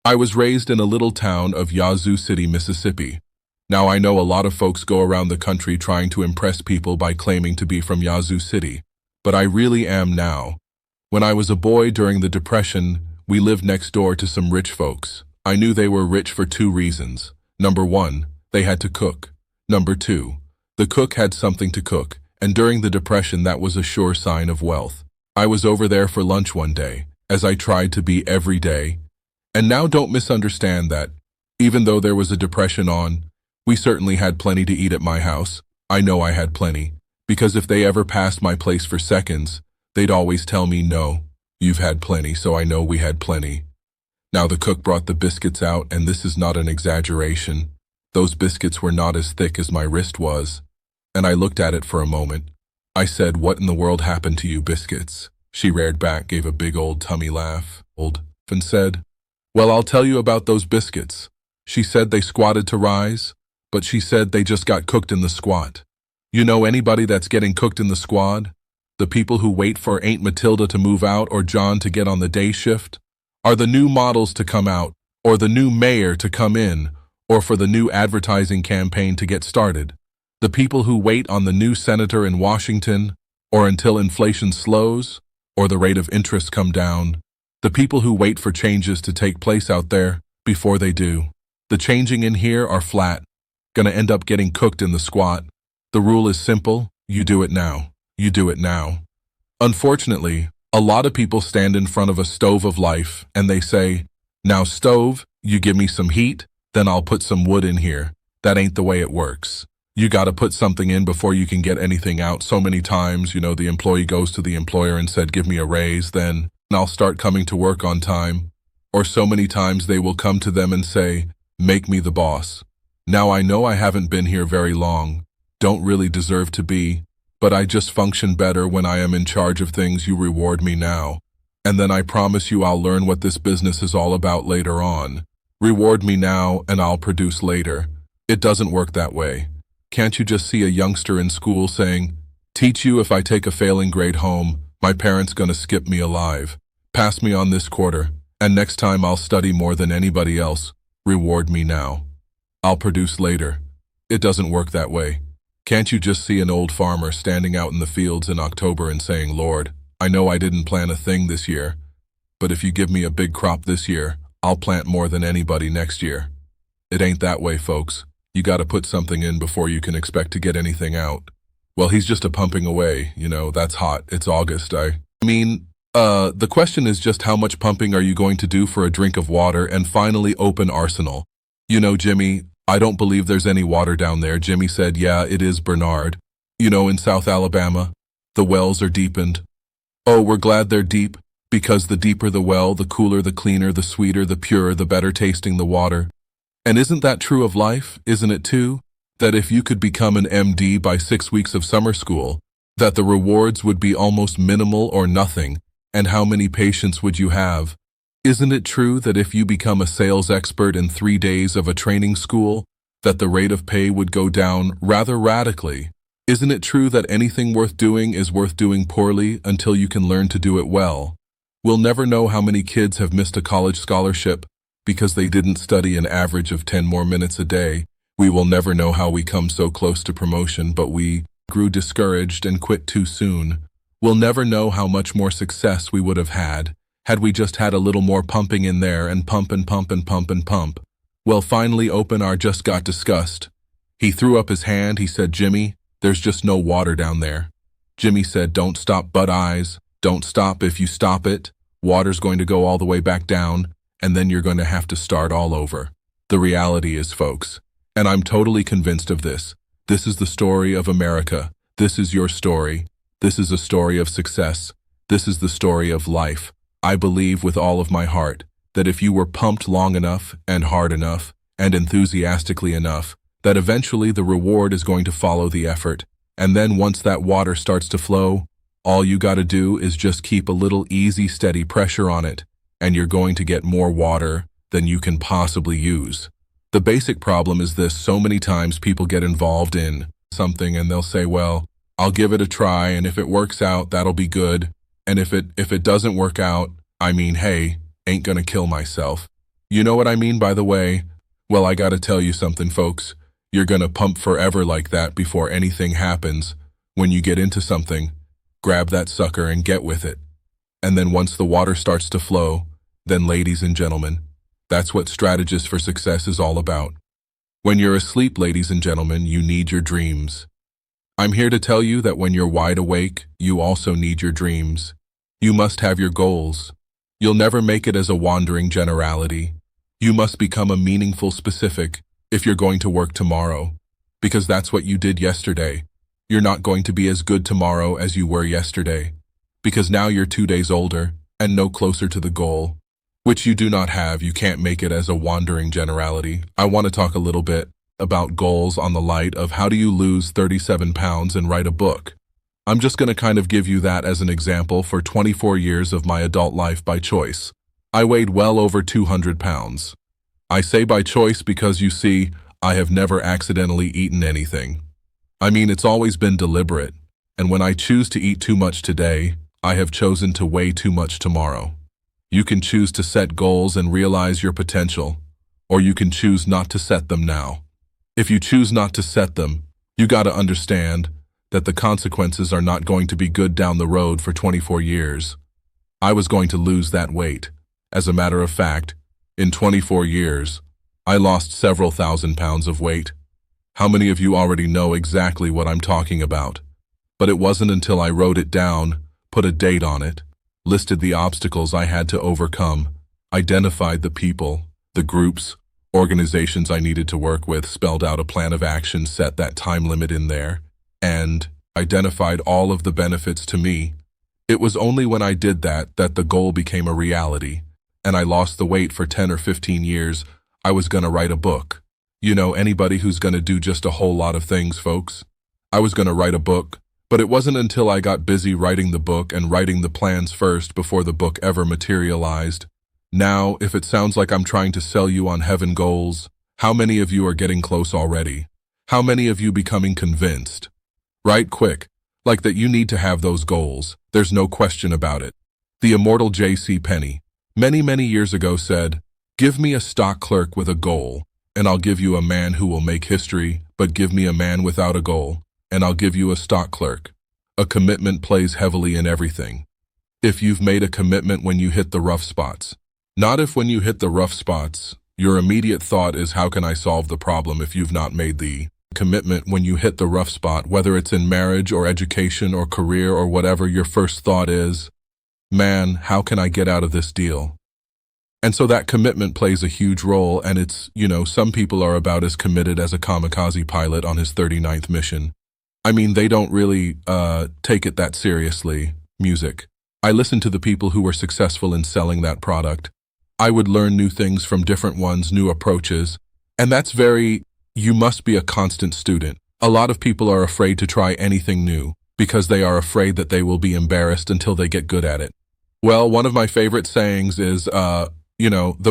I was raised in a little town of Yazoo City, Mississippi. Now I know a lot of folks go around the country trying to impress people by claiming to be from Yazoo City, but I really am now. When I was a boy during the Depression, we lived next door to some rich folks. I knew they were rich for two reasons. Number one, they had to cook. Number two, the cook had something to cook, and during the Depression that was a sure sign of wealth. I was over there for lunch one day, as I tried to be every day. And now don't misunderstand that, even though there was a depression on, we certainly had plenty to eat at my house. I know I had plenty, because if they ever passed my place for seconds, they'd always tell me, no, you've had plenty, so I know we had plenty. Now the cook brought the biscuits out, and this is not an exaggeration. Those biscuits were not as thick as my wrist was, and I looked at it for a moment. I said, what in the world happened to you biscuits? She reared back, gave a big old tummy laugh, and said, well, I'll tell you about those biscuits. She said they squatted to rise, but she said they just got cooked in the squat. You know anybody that's getting cooked in the squad? The people who wait for Aunt Matilda to move out or John to get on the day shift? Are the new models to come out, or the new mayor to come in, or for the new advertising campaign to get started? The people who wait on the new senator in Washington, or until inflation slows, or the rate of interest come down? The people who wait for changes to take place out there before they do. The changing in here are flat, gonna end up getting cooked in the squat. The rule is simple, you do it now. You do it now. Unfortunately, a lot of people stand in front of a stove of life and they say, now stove, you give me some heat, then I'll put some wood in here. That ain't the way it works. You gotta put something in before you can get anything out. So many times, the employee goes to the employer and said, give me a raise, then I'll start coming to work on time. Or so many times they will come to them and say, make me the boss. Now I know I haven't been here very long, don't really deserve to be, but I just function better when I am in charge of things. You reward me now, and then I promise you I'll learn what this business is all about later on. Reward me now and I'll produce later. It doesn't work that way. Can't you just see a youngster in school saying, teach you if I take a failing grade home, my parents gonna skip me alive. Pass me on this quarter, and next time I'll study more than anybody else. Reward me now. I'll produce later. It doesn't work that way. Can't you just see an old farmer standing out in the fields in October and saying, Lord, I know I didn't plant a thing this year, but if you give me a big crop this year, I'll plant more than anybody next year. It ain't that way, folks. You gotta put something in before you can expect to get anything out. Well, he's just a pumping away, that's hot. It's August. The question is just how much pumping are you going to do for a drink of water and finally open arsenal? Jimmy, I don't believe there's any water down there. Jimmy said, yeah, it is, Bernard. In South Alabama, the wells are deepened. Oh, we're glad they're deep, because the deeper the well, the cooler, the cleaner, the sweeter, the purer, the better tasting the water. And isn't that true of life? Isn't it too? That if you could become an MD by 6 weeks of summer school, that the rewards would be almost minimal or nothing, and how many patients would you have? Isn't it true that if you become a sales expert in 3 days of a training school, that the rate of pay would go down rather radically? Isn't it true that anything worth doing is worth doing poorly until you can learn to do it well? We'll never know how many kids have missed a college scholarship because they didn't study an average of 10 more minutes a day. We will never know how we come so close to promotion, but we grew discouraged and quit too soon. We'll never know how much more success we would have had we just had a little more pumping in there and pump and pump and pump and pump. Well, finally open our just got disgust. He threw up his hand. He said, Jimmy, there's just no water down there. Jimmy said, don't stop, butt eyes. Don't stop. If you stop it, water's going to go all the way back down, and then you're going to have to start all over. The reality is, folks, and I'm totally convinced of this is the story of America. This is your story. This is a story of success. This is the story of life. I believe with all of my heart that if you were pumped long enough and hard enough and enthusiastically enough, that eventually the reward is going to follow the effort. And then once that water starts to flow, all you gotta do is just keep a little easy, steady pressure on it, and you're going to get more water than you can possibly use. The basic problem is this: so many times people get involved in something and they'll say, well, I'll give it a try, and if it works out, that'll be good. And if it doesn't work out, hey, ain't gonna kill myself. You know what I mean, by the way? Well, I gotta tell you something, folks. You're gonna pump forever like that before anything happens. When you get into something, grab that sucker and get with it. And then once the water starts to flow, then ladies and gentlemen, that's what Strategist for Success is all about. When you're asleep, ladies and gentlemen, you need your dreams. I'm here to tell you that when you're wide awake, you also need your dreams. You must have your goals. You'll never make it as a wandering generality. You must become a meaningful specific if you're going to work tomorrow, because that's what you did yesterday. You're not going to be as good tomorrow as you were yesterday, because now you're 2 days older and no closer to the goal, which you do not have. You can't make it as a wandering generality. I want to talk a little bit about goals on the light of how do you lose 37 pounds and write a book. I'm just going to kind of give you that as an example. For 24 years of my adult life by choice, I weighed well over 200 pounds. I say by choice because, you see, I have never accidentally eaten anything. I mean, it's always been deliberate, and when I choose to eat too much today, I have chosen to weigh too much tomorrow. You can choose to set goals and realize your potential, or you can choose not to set them now. If you choose not to set them, you gotta understand that the consequences are not going to be good down the road. For 24 years, I was going to lose that weight. As a matter of fact, in 24 years, I lost several thousand pounds of weight. How many of you already know exactly what I'm talking about? But it wasn't until I wrote it down, put a date on it, listed the obstacles I had to overcome, identified the people, the groups, organizations I needed to work with, spelled out a plan of action, set that time limit in there, and identified all of the benefits to me. It was only when I did that that the goal became a reality, and I lost the weight. For 10 or 15 years, I was gonna write a book. You know, anybody who's gonna do just a whole lot of things, folks. I was gonna write a book, but it wasn't until I got busy writing the book and writing the plans first before the book ever materialized. Now, if it sounds like I'm trying to sell you on heaven goals, how many of you are getting close already? How many of you becoming convinced? Right quick, like that you need to have those goals. There's no question about it. The immortal J.C. Penney, many years ago said, "Give me a stock clerk with a goal, and I'll give you a man who will make history, but give me a man without a goal, and I'll give you a stock clerk." A commitment plays heavily in everything. If you've made a commitment when you hit the rough spots, not if when you hit the rough spots, your immediate thought is, how can I solve the problem? If you've not made the commitment when you hit the rough spot, whether it's in marriage or education or career or whatever, your first thought is, man, how can I get out of this deal? And so that commitment plays a huge role, and it's, some people are about as committed as a kamikaze pilot on his 39th mission. I mean, they don't really take it that seriously. Music. I listened to the people who were successful in selling that product. I would learn new things from different ones, new approaches, and you must be a constant student. A lot of people are afraid to try anything new because they are afraid that they will be embarrassed until they get good at it. Well, one of my favorite sayings is, the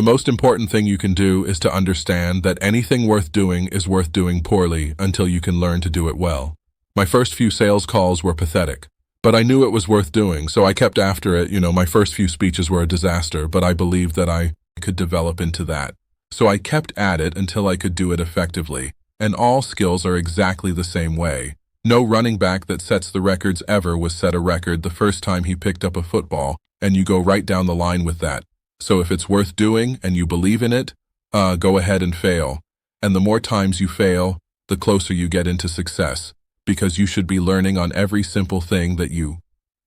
most important thing you can do is to understand that anything worth doing is worth doing poorly until you can learn to do it well. My first few sales calls were pathetic, but I knew it was worth doing, so I kept after it. My first few speeches were a disaster, but I believed that I could develop into that. So I kept at it until I could do it effectively, and all skills are exactly the same way. No running back that sets the records ever was set a record the first time he picked up a football, and you go right down the line with that. So if it's worth doing and you believe in it, go ahead and fail. And the more times you fail, the closer you get into success, because you should be learning on every simple thing that you.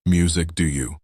Music, do you?